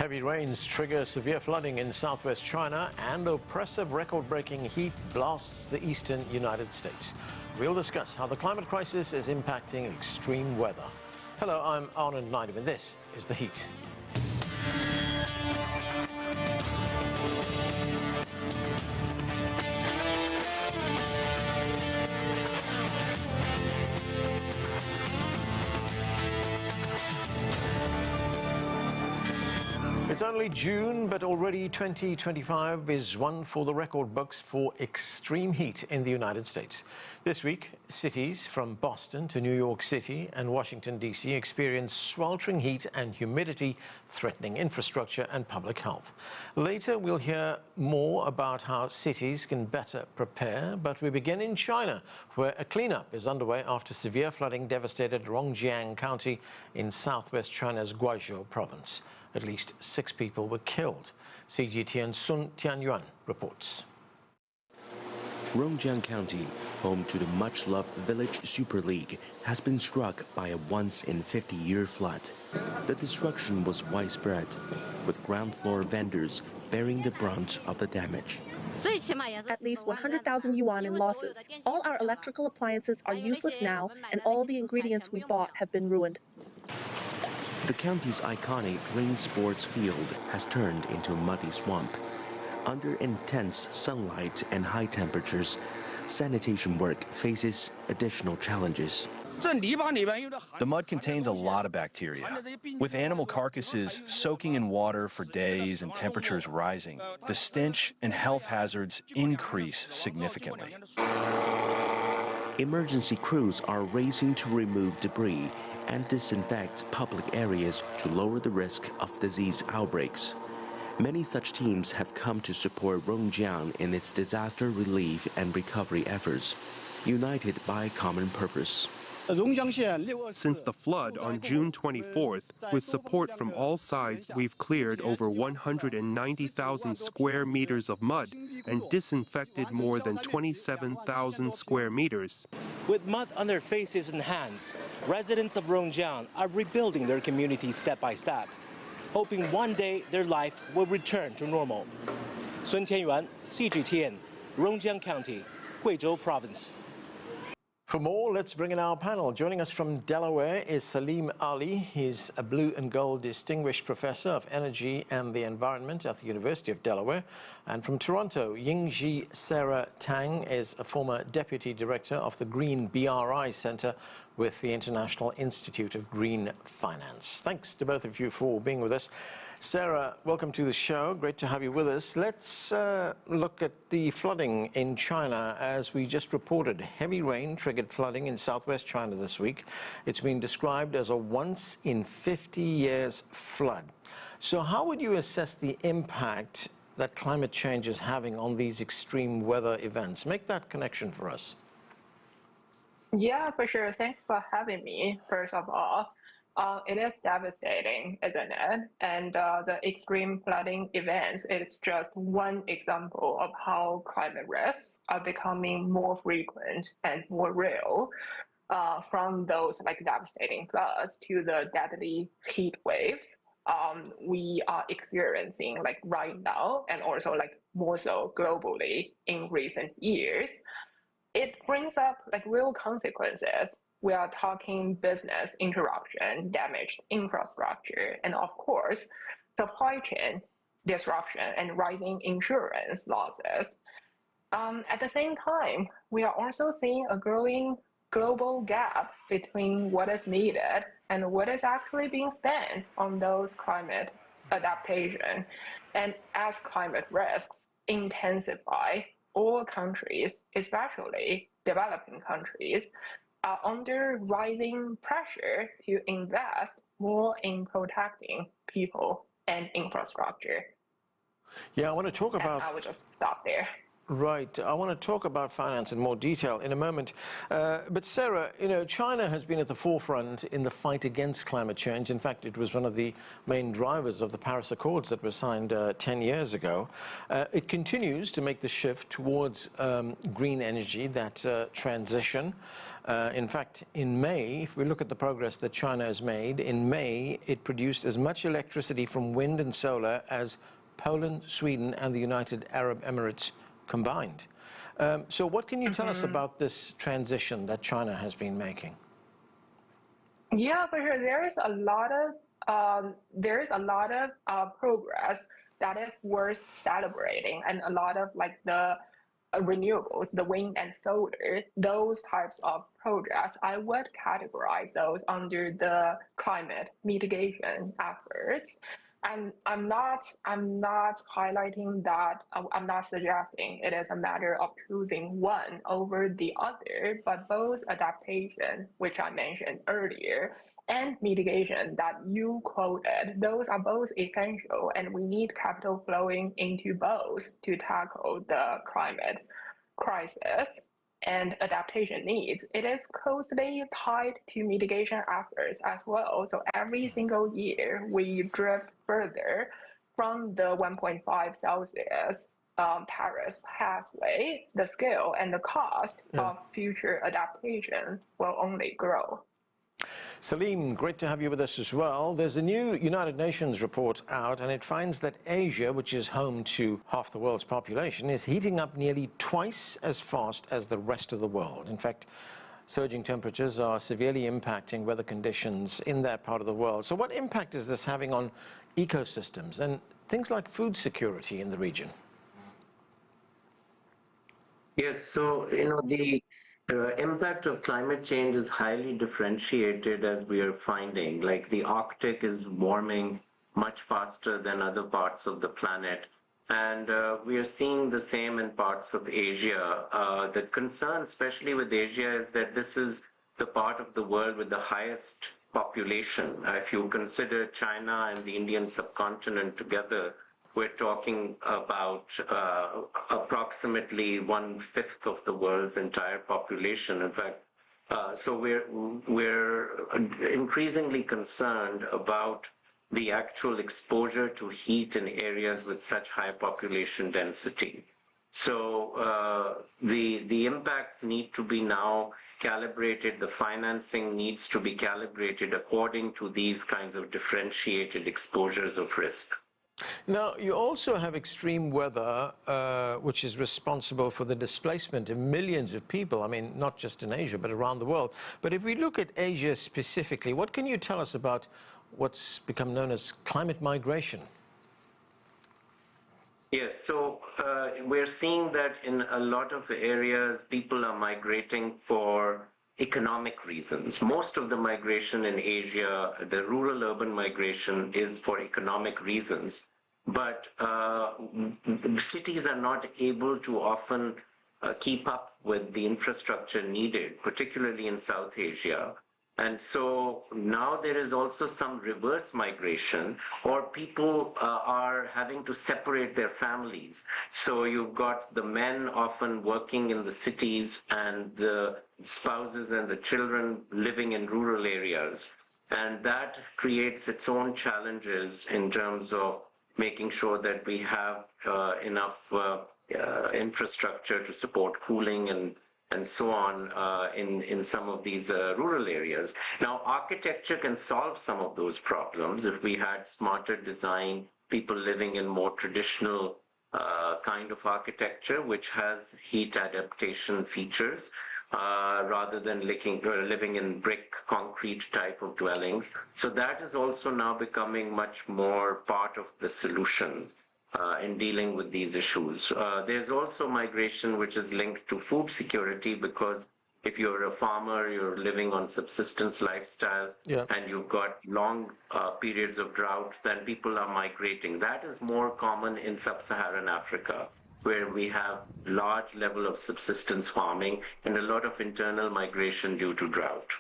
Heavy rains trigger severe flooding in southwest China, and oppressive record-breaking heat blasts the eastern United States. We'll discuss how the climate crisis is impacting extreme weather. Hello, I'm Arnold Naidu, and this is The Heat. It's only June, but already 2025 is one for the record books for extreme heat in the United States. This week, cities from Boston to New York City and Washington, D.C. experienced sweltering heat and humidity threatening infrastructure and public health. Later, we'll hear more about how cities can better prepare, but we begin in China, where a cleanup is underway after severe flooding devastated Rongjiang County in southwest China's Guizhou province. At least 6 people were killed. CGTN Sun Tianyuan reports. Rongjiang County, home to the much-loved Village Super League, has been struck by a once-in-50-year flood. The destruction was widespread, with ground floor vendors bearing the brunt of the damage. At least 100,000 yuan in losses. All our electrical appliances are useless now, and all the ingredients we bought have been ruined. The county's iconic green sports field has turned into a muddy swamp. Under intense sunlight and high temperatures, sanitation work faces additional challenges. The mud contains a lot of bacteria. With animal carcasses soaking in water for days and temperatures rising, the stench and health hazards increase significantly. Emergency crews are racing to remove debris and disinfect public areas to lower the risk of disease outbreaks. Many such teams have come to support Rongjiang in its disaster relief and recovery efforts, united by a common purpose. Since the flood on June 24th, with support from all sides, we've cleared over 190,000 square meters of mud and disinfected more than 27,000 square meters. With mud on their faces and hands, residents of Rongjiang are rebuilding their community step by step, hoping one day their life will return to normal. Sun Tianyuan, CGTN, Rongjiang County, Guizhou Province. For more, let's bring in our panel. Joining us from Delaware is Saleem Ali. He's a blue and gold distinguished professor of energy and the environment at the University of Delaware. And from Toronto, Yingzhi Tang is a former deputy director of the Green BRI Center with the International Institute of Green Finance. Thanks to both of you for being with us. Sarah, welcome to the show. Great to have you with us. Let's look at the flooding in China. As we just reported, heavy rain triggered flooding in southwest China this week. It's been described as a once-in-50 years flood. So how would you assess the impact that climate change is having on these extreme weather events? Make that connection for us. Yeah, for sure. Thanks for having me, first of all. It is devastating, isn't it? And the extreme flooding events is just one example of how climate risks are becoming more frequent and more real, from those like devastating floods to the deadly heat waves we are experiencing like right now, and also like more so globally in recent years. It brings up like real consequences. We are talking business interruption, damaged infrastructure, and of course, supply chain disruption and rising insurance losses. At the same time, we are also seeing a growing global gap between what is needed and what is actually being spent on those climate adaptation. And as climate risks intensify, all countries, especially developing countries, are under rising pressure to invest more in protecting people and infrastructure. Yeah, I want to talk about... I would just stop there. Right. I want to talk about finance in more detail in a moment. But Sarah, China has been at the forefront in the fight against climate change. In fact, it was one of the main drivers of the Paris Accords that were signed 10 years ago. It continues to make the shift towards green energy, that transition. In fact, in May, if we look at the progress that China has made, in May, it produced as much electricity from wind and solar as Poland, Sweden, and the United Arab Emirates combined. So what can you tell us about this transition that China has been making? Yeah, for sure. There is a lot of progress that is worth celebrating, and a lot of like the renewables, the wind and solar, those types of projects, I would categorize those under the climate mitigation efforts. And I'm not highlighting that. I'm not suggesting it is a matter of choosing one over the other, but both adaptation, which I mentioned earlier, and mitigation that you quoted, those are both essential, and we need capital flowing into both to tackle the climate crisis and adaptation needs. It is closely tied to mitigation efforts as well. So every single year, we drift further from the 1.5 Celsius Paris pathway. The scale and the cost of future adaptation will only grow. Saleem, great to have you with us as well. There's a new United Nations report out, and it finds that Asia, which is home to half the world's population, is heating up nearly twice as fast as the rest of the world. In fact, surging temperatures are severely impacting weather conditions in that part of the world. So what impact is this having on ecosystems and things like food security in the region? Yes, so, the impact of climate change is highly differentiated, as we are finding. Like the Arctic is warming much faster than other parts of the planet. And we are seeing the same in parts of Asia. The concern, especially with Asia, is that this is the part of the world with the highest population. If you consider China and the Indian subcontinent together, we're talking about approximately 1/5 of the world's entire population. In fact, so we're increasingly concerned about the actual exposure to heat in areas with such high population density. So the impacts need to be now calibrated. The financing needs to be calibrated according to these kinds of differentiated exposures of risk. Now, you also have extreme weather, which is responsible for the displacement of millions of people. I mean, not just in Asia, but around the world. But if we look at Asia specifically, what can you tell us about what's become known as climate migration? Yes, so we're seeing that in a lot of areas, people are migrating for economic reasons. Most of the migration in Asia, the rural-urban migration, is for economic reasons. But cities are not able to often keep up with the infrastructure needed, particularly in South Asia. And so now there is also some reverse migration, or people are having to separate their families. So you've got the men often working in the cities and the spouses and the children living in rural areas. And that creates its own challenges in terms of making sure that we have enough infrastructure to support cooling and so on in some of these rural areas. Now, architecture can solve some of those problems if we had smarter design, people living in more traditional kind of architecture, which has heat adaptation features, rather than living in brick, concrete type of dwellings. So that is also now becoming much more part of the solution in dealing with these issues. There's also migration which is linked to food security, because if you're a farmer, you're living on subsistence lifestyles, and you've got long periods of drought, then people are migrating. That is more common in sub-Saharan Africa, where we have large level of subsistence farming and a lot of internal migration due to drought.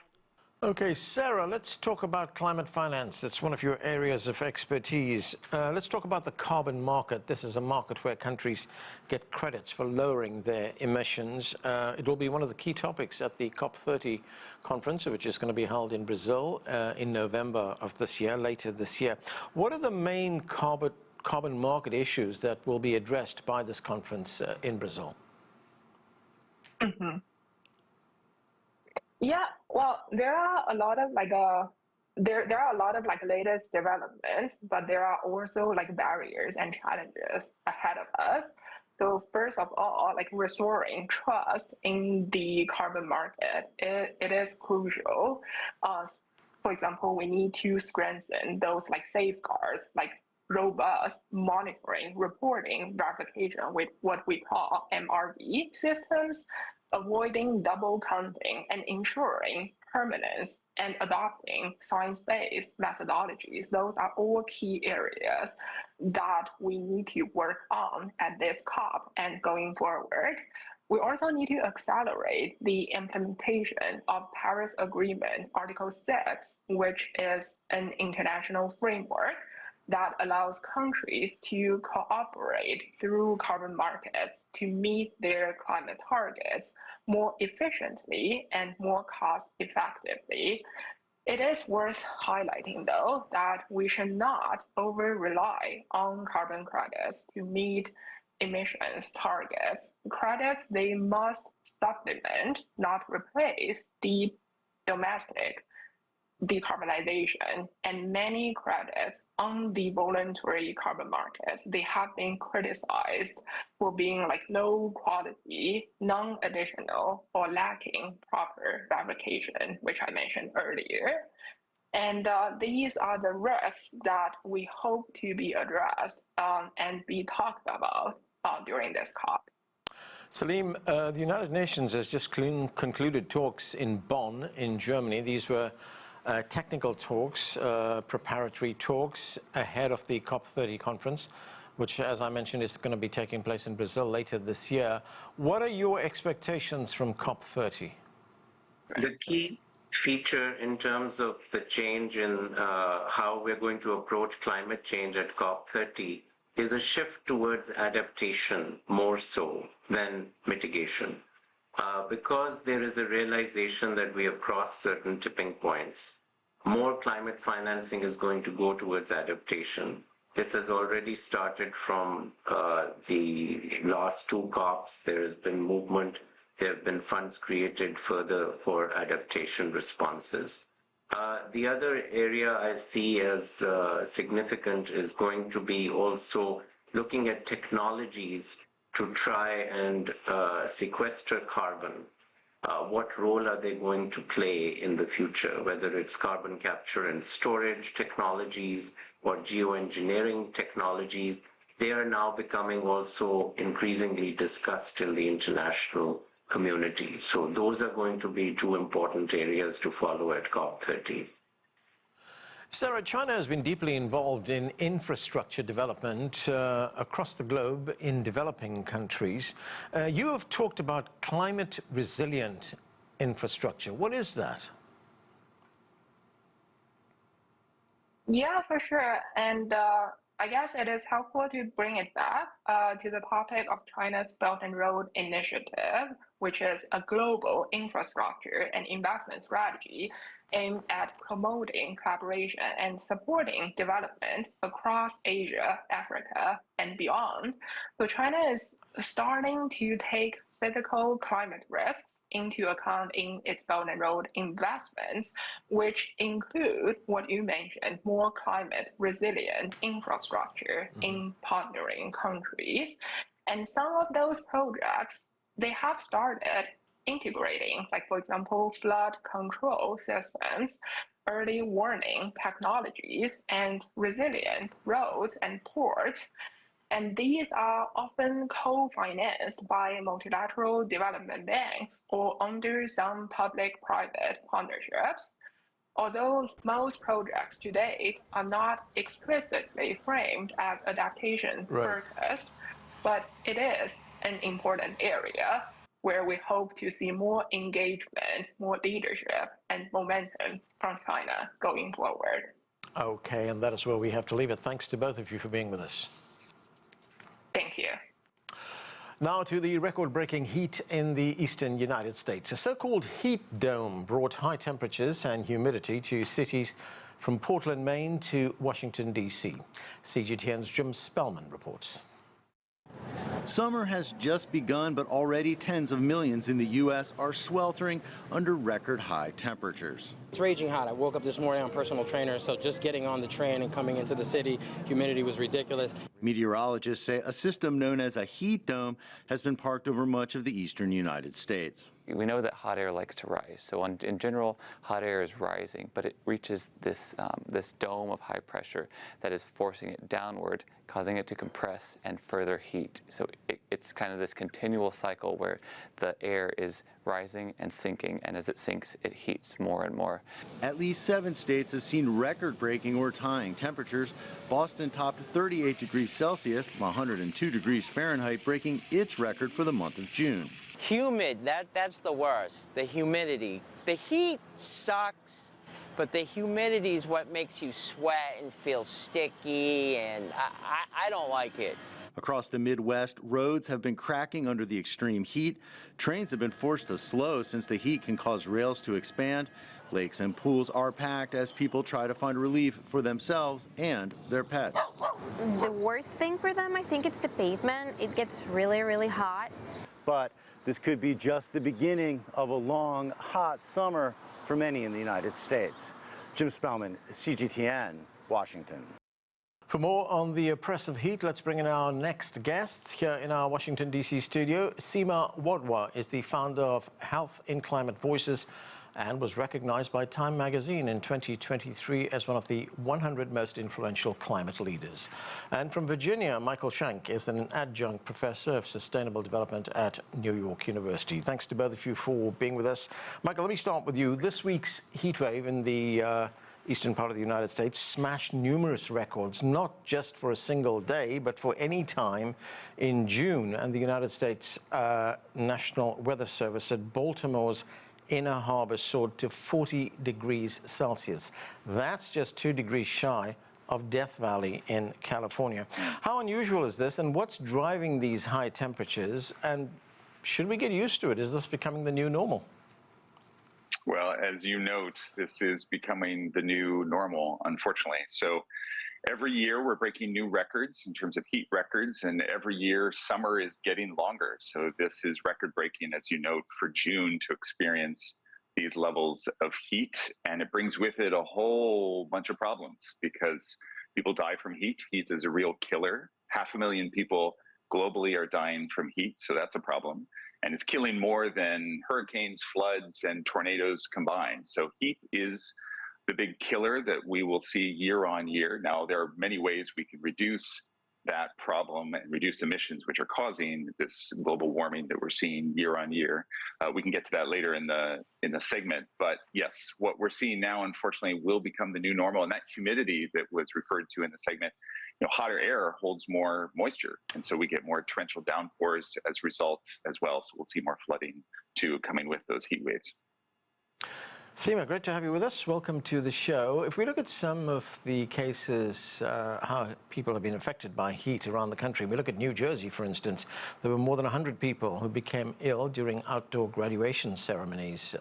Okay, Sarah, let's talk about climate finance. It's one of your areas of expertise. Let's talk about the carbon market. This is a market where countries get credits for lowering their emissions. It will be one of the key topics at the COP30 conference, which is going to be held in Brazil in November of this year, later this year. What are the main carbon market issues that will be addressed by this conference in Brazil? Mm-hmm. Yeah, well, there are a lot of there are a lot of latest developments, but there are also barriers and challenges ahead of us. So first of all, restoring trust in the carbon market, it is crucial. For example, we need to strengthen those safeguards, robust monitoring, reporting, verification with what we call MRV systems, avoiding double counting and ensuring permanence and adopting science-based methodologies. Those are all key areas that we need to work on at this COP and going forward. We also need to accelerate the implementation of Paris Agreement Article 6, which is an international framework that allows countries to cooperate through carbon markets to meet their climate targets more efficiently and more cost effectively. It is worth highlighting, though, that we should not over-rely on carbon credits to meet emissions targets. Credits, they must supplement, not replace, the domestic decarbonization, and many credits on the voluntary carbon markets, they have been criticized for being low quality, non-additional, or lacking proper verification, which I mentioned earlier. And these are the risks that we hope to be addressed and be talked about during this COP. Saleem, the United Nations has just concluded talks in Bonn in Germany. These were technical talks, preparatory talks ahead of the COP30 conference, which, as I mentioned, is going to be taking place in Brazil later this year. What are your expectations from COP30? The key feature in terms of the change in how we're going to approach climate change at COP30 is a shift towards adaptation more so than mitigation. Because there is a realization that we have crossed certain tipping points, more climate financing is going to go towards adaptation. This has already started from the last two COPs. There has been movement. There have been funds created further for adaptation responses. The other area I see as significant is going to be also looking at technologies to try and sequester carbon. What role are they going to play in the future, whether it's carbon capture and storage technologies or geoengineering technologies? They are now becoming also increasingly discussed in the international community. So those are going to be two important areas to follow at COP30. Sarah, China has been deeply involved in infrastructure development across the globe in developing countries. You have talked about climate resilient infrastructure. What is that? Yeah, for sure. And I guess it is helpful to bring it back to the topic of China's Belt and Road Initiative, which is a global infrastructure and investment strategy aimed at promoting collaboration and supporting development across Asia, Africa, and beyond. So China is starting to take physical climate risks into account in its Belt and Road investments, which include what you mentioned, more climate resilient infrastructure in partnering countries. And some of those projects, they have started integrating, for example, flood control systems, early warning technologies, and resilient roads and ports. And these are often co-financed by multilateral development banks or under some public-private partnerships. Although most projects to date are not explicitly framed as adaptation focused, but it is an important area. where we hope to see more engagement, more leadership, and momentum from China going forward. Okay, and that is where we have to leave it. Thanks to both of you for being with us. Thank you. Now to the record-breaking heat in the eastern United States. A so-called heat dome brought high temperatures and humidity to cities from Portland, Maine to Washington, D.C. CGTN's Jim Spellman reports. Summer has just begun, but already tens of millions in the U.S. are sweltering under record high temperatures. It's raging hot. I woke up this morning on personal trainer, so just getting on the train and coming into the city, humidity was ridiculous. Meteorologists say a system known as a heat dome has been parked over much of the eastern United States. We know that hot air likes to rise. So in general, hot air is rising, but it reaches this dome of high pressure that is forcing it downward, causing it to compress and further heat. So it's kind of this continual cycle where the air is rising and sinking, and as it sinks, it heats more and more. At least 7 states have seen record-breaking or tying temperatures. Boston topped 38 degrees Celsius, 102 degrees Fahrenheit, breaking its record for the month of June. Humid, that's the worst, the humidity. The heat sucks, but the humidity is what makes you sweat and feel sticky, and I don't like it. Across the Midwest, roads have been cracking under the extreme heat. Trains have been forced to slow since the heat can cause rails to expand. Lakes and pools are packed as people try to find relief for themselves and their pets. The worst thing for them, I think it's the pavement. It gets really, really hot. But this could be just the beginning of a long, hot summer for many in the United States. Jim Spellman, CGTN, Washington. For more on the oppressive heat, let's bring in our next guests here in our Washington, D.C. studio. Seema Wadhwa is the founder of Health in Climate Voices and was recognized by Time magazine in 2023 as one of the 100 most influential climate leaders. And from Virginia, Michael Shank is an adjunct professor of sustainable development at New York University. Thanks to both of you for being with us. Michael, let me start with you. This week's heat wave in the eastern part of the United States smashed numerous records, not just for a single day, but for any time in June. And the United States National Weather Service said Baltimore's Inner Harbor soared to 40 degrees Celsius. That's just 2 degrees shy of Death Valley in California. How unusual is this, and what's driving these high temperatures, and should we get used to it? Is this becoming the new normal? Well, as you note, this is becoming the new normal, unfortunately. So every year we're breaking new records in terms of heat records, and every year summer is getting longer. So this is record breaking, as you note, for June to experience these levels of heat. And it brings with it a whole bunch of problems because people die from heat. Heat is a real killer. 500,000 people globally are dying from heat. So that's a problem. And it's killing more than hurricanes, floods, and tornadoes combined. So heat is the big killer that we will see year on year. Now, there are many ways we can reduce that problem and reduce emissions, which are causing this global warming that we're seeing year on year. We can get to that later in the segment. But yes, what we're seeing now, unfortunately, will become the new normal. And that humidity that was referred to in the segment, hotter air holds more moisture. And so we get more torrential downpours as a result as well. So we'll see more flooding too coming with those heat waves. Seema, great to have you with us. Welcome to the show. If we look at some of the cases, how people have been affected by heat around the country, we look at New Jersey, for instance. There were more than 100 people who became ill during outdoor graduation ceremonies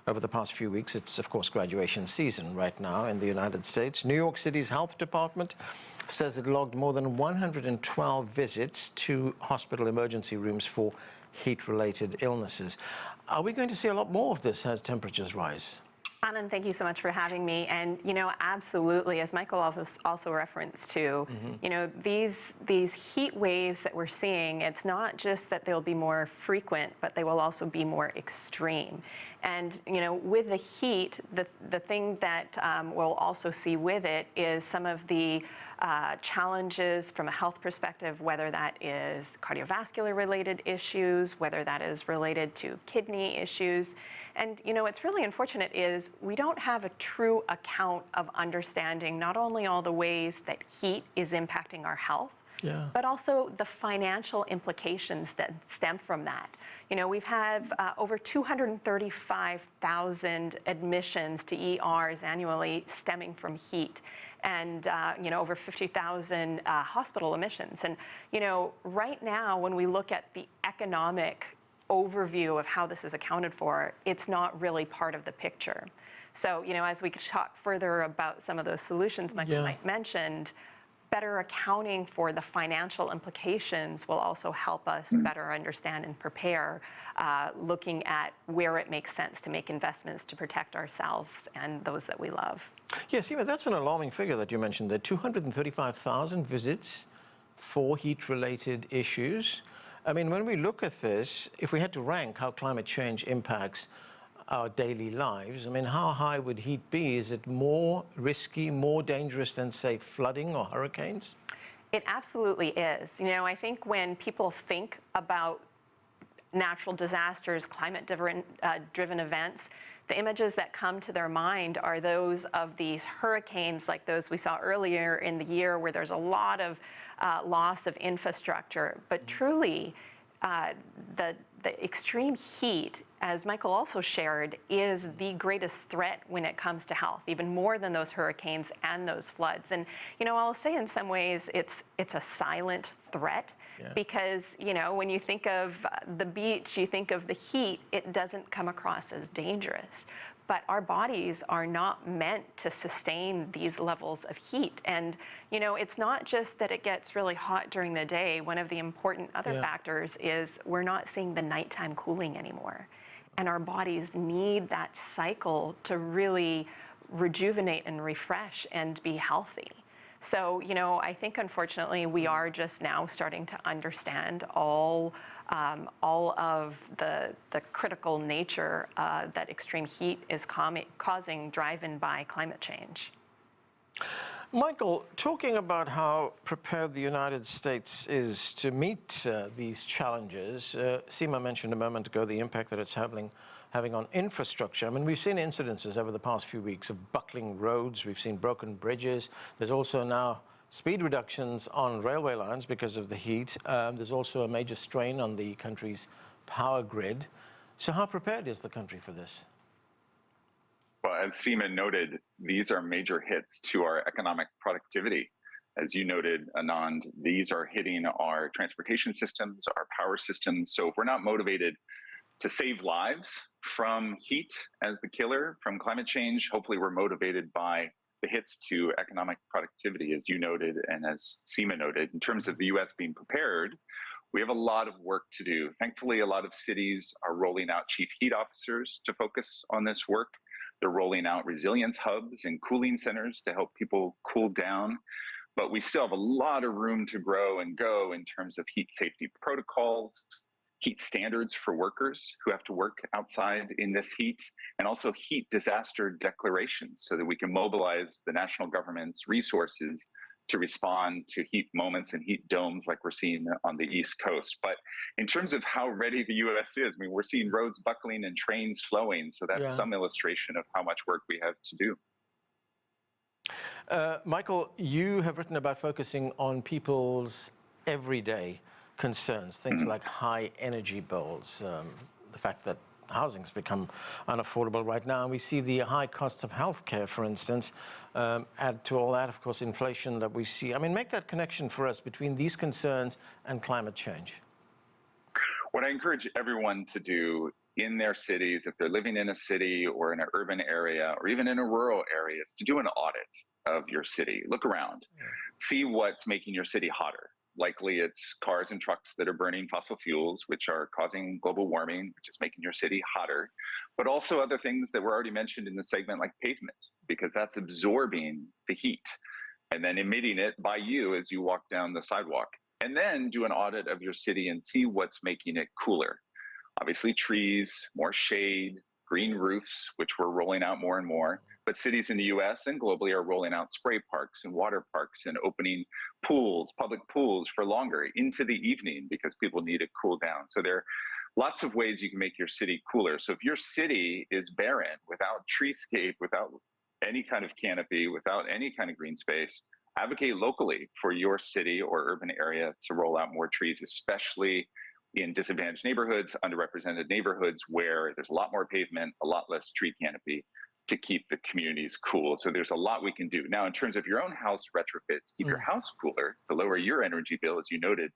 over the past few weeks. It's, of course, graduation season right now in the United States. New York City's health department says it logged more than 112 visits to hospital emergency rooms for heat-related illnesses. Are we going to see a lot more of this as temperatures rise? Anand, thank you so much for having me. And, absolutely, as Michael also referenced to, these heat waves that we're seeing, it's not just that they'll be more frequent, but they will also be more extreme. And, with the heat, the thing that we'll also see with it is some of the challenges from a health perspective, whether that is cardiovascular related issues, whether that is related to kidney issues. And, what's really unfortunate is we don't have a true account of understanding not only all the ways that heat is impacting our health, but also the financial implications that stem from that. You know, we've had over 235,000 admissions to ERs annually stemming from heat, and you know, over 50,000 hospital admissions. And you know, right now, when we look at the economic overview of how this is accounted for, it's not really part of the picture. So, you know, as we talk further about some of those solutions Michael mentioned, better accounting for the financial implications will also help us better understand and prepare, looking at where it makes sense to make investments to protect ourselves and those that we love. Yeah, Seema, that's an alarming figure that you mentioned there. 235,000 visits for heat-related issues. I mean, when we look at this, if we had to rank how climate change impacts our daily lives, I mean, how high would heat be? Is it more risky, more dangerous than, say, flooding or hurricanes? It absolutely is. You know, I think when people think about natural disasters, climate-driven events, the images that come to their mind are those of these hurricanes like those we saw earlier in the year, where there's a lot of loss of infrastructure. But truly, the extreme heat, as Michael also shared, is the greatest threat when it comes to health, even more than those hurricanes and those floods. And, you know, I'll say in some ways it's a silent threat, because, you know, when you think of the beach, you think of the heat, it doesn't come across as dangerous. But our bodies are not meant to sustain these levels of heat. And, you know, it's not just that it gets really hot during the day. One of the important other factors is we're not seeing the nighttime cooling anymore. And our bodies need that cycle to really rejuvenate and refresh and be healthy. So, you know, I think unfortunately we are just now starting to understand all of the critical nature that extreme heat is causing, driven by climate change. Michael, talking about how prepared the United States is to meet these challenges, Seema mentioned a moment ago the impact that it's having on infrastructure. I mean, we've seen incidences over the past few weeks of buckling roads. We've seen broken bridges. There's also now speed reductions on railway lines because of the heat. There's also a major strain on the country's power grid. So how prepared is the country for this? Well, as Seema noted, these are major hits to our economic productivity. As you noted, Anand, these are hitting our transportation systems, our power systems. So if we're not motivated to save lives from heat as the killer, from climate change, hopefully we're motivated by the hits to economic productivity, as you noted, and as Seema noted. In terms of the U.S. being prepared, we have a lot of work to do. Thankfully, a lot of cities are rolling out chief heat officers to focus on this work. They're rolling out resilience hubs and cooling centers to help people cool down. But we still have a lot of room to grow and go in terms of heat safety protocols, heat standards for workers who have to work outside in this heat, and also heat disaster declarations so that we can mobilize the national government's resources to respond to heat moments and heat domes like we're seeing on the East Coast. But in terms of how ready the U.S. is, I mean, we're seeing roads buckling and trains slowing. So that's some illustration of how much work we have to do. Michael, you have written about focusing on people's everyday concerns, things like high energy bills, the fact that housing's become unaffordable right now, and we see the high costs of healthcare, for instance. Add to all that, of course, inflation that we see. I mean, make that connection for us between these concerns and climate change. What I encourage everyone to do in their cities, if they're living in a city or in an urban area or even in a rural area, is to do an audit of your city. Look around, see what's making your city hotter. Likely it's cars and trucks that are burning fossil fuels, which are causing global warming, which is making your city hotter, but also other things that were already mentioned in the segment like pavement, because that's absorbing the heat and then emitting it by you as you walk down the sidewalk. And then do an audit of your city and see what's making it cooler. Obviously trees, more shade, green roofs, which we're rolling out more and more. But cities in the US and globally are rolling out spray parks and water parks and opening pools, public pools for longer into the evening because people need to cool down. So there are lots of ways you can make your city cooler. So if your city is barren, without treescape, without any kind of canopy, without any kind of green space, advocate locally for your city or urban area to roll out more trees, especially in disadvantaged neighborhoods, underrepresented neighborhoods where there's a lot more pavement, a lot less tree canopy to keep the communities cool. So there's a lot we can do. Now, in terms of your own house retrofit to keep your house cooler, to lower your energy bill, as you noted,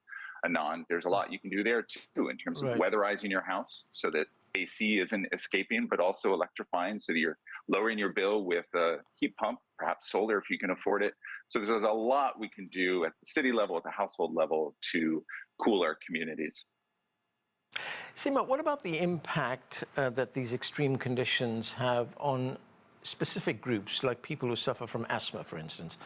Anand, there's a lot you can do there too in terms of weatherizing your house so that AC isn't escaping, but also electrifying so that you're lowering your bill with a heat pump, perhaps solar if you can afford it. So there's a lot we can do at the city level, at the household level to cool our communities. Seema, what about the impact that these extreme conditions have on specific groups, like people who suffer from asthma, for instance,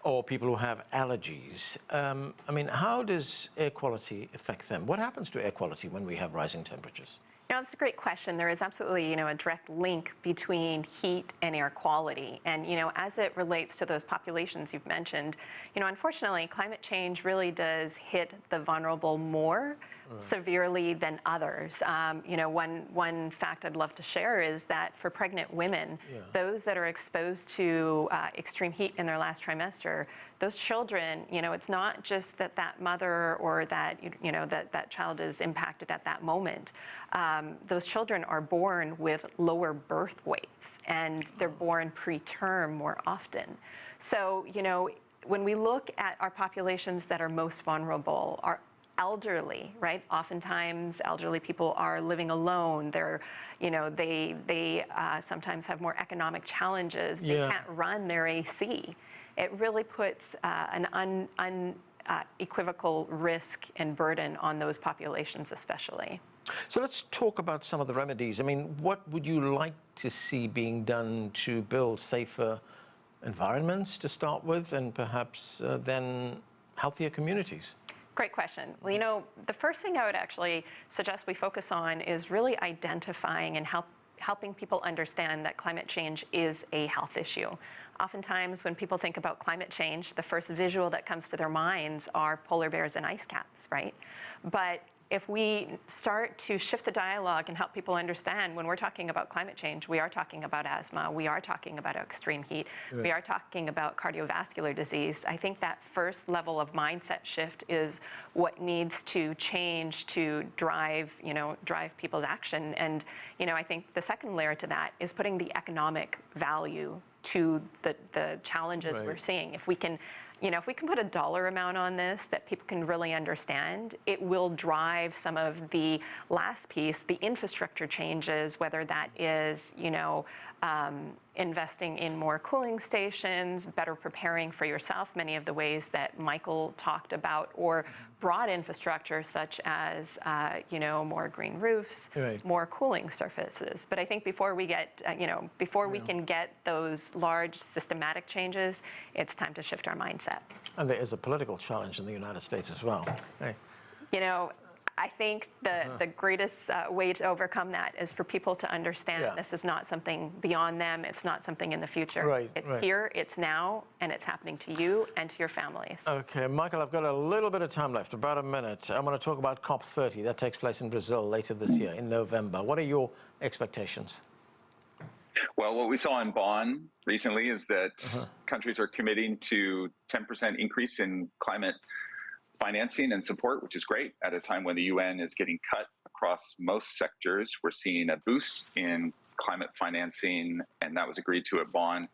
or people who have allergies? I mean, how does air quality affect them? What happens to air quality when we have rising temperatures? You know, that's a great question. There is absolutely, a direct link between heat and air quality. And, as it relates to those populations you've mentioned, unfortunately, climate change really does hit the vulnerable more severely than others. One fact I'd love to share is that for pregnant women, those that are exposed to extreme heat in their last trimester, those children, it's not just that mother or that child is impacted at that moment. Those children are born with lower birth weights, and they're born preterm more often. So, when we look at our populations that are most vulnerable, are elderly, right? Oftentimes, elderly people are living alone. They're, they sometimes have more economic challenges. They can't run their AC. It really puts an unequivocal risk and burden on those populations especially. So let's talk about some of the remedies. I mean, what would you like to see being done to build safer environments to start with, and perhaps then healthier communities? Great question. Well, the first thing I would actually suggest we focus on is really identifying and helping people understand that climate change is a health issue. Oftentimes, when people think about climate change, the first visual that comes to their minds are polar bears and ice caps, right? But if we start to shift the dialogue and help people understand when we're talking about climate change, we are talking about asthma, we are talking about extreme heat, we are talking about cardiovascular disease. I think that first level of mindset shift is what needs to change to drive people's action. And, I think the second layer to that is putting the economic value to the challenges we're seeing. If we can put a dollar amount on this that people can really understand, it will drive some of the last piece, the infrastructure changes, whether that is, investing in more cooling stations, better preparing for yourself, many of the ways that Michael talked about, or broad infrastructure such as, more green roofs, more cooling surfaces. But I think before we get, we can get those large systematic changes, it's time to shift our mindset. And there is a political challenge in the United States as well. Hey. I think the greatest way to overcome that is for people to understand this is not something beyond them. It's not something in the future. It's here, it's now, and it's happening to you and to your families. Okay, Michael, I've got a little bit of time left, about a minute. I want to talk about COP30. That takes place in Brazil later this year, in November. What are your expectations? Well, what we saw in Bonn recently is that countries are committing to 10% increase in climate financing and support, which is great at a time when the UN is getting cut across most sectors. We're seeing a boost in climate financing, and that was agreed to at Bonn.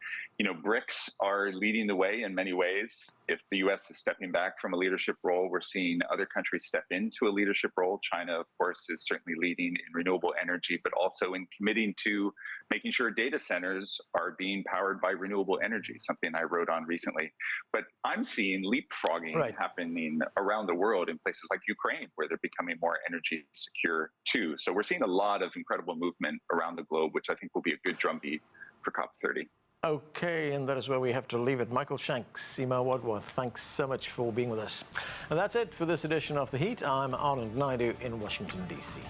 BRICS are leading the way in many ways. If the U.S. is stepping back from a leadership role, we're seeing other countries step into a leadership role. China, of course, is certainly leading in renewable energy, but also in committing to making sure data centers are being powered by renewable energy, something I wrote on recently. But I'm seeing leapfrogging happening around the world in places like Ukraine, where they're becoming more energy secure too. So we're seeing a lot of incredible movement around the globe, which I think will be a good drumbeat for COP30. Okay, and that is where we have to leave it. Michael Shanks, Seema Wadhwa, thanks so much for being with us. And that's it for this edition of The Heat. I'm Anand Naidu in Washington, D.C.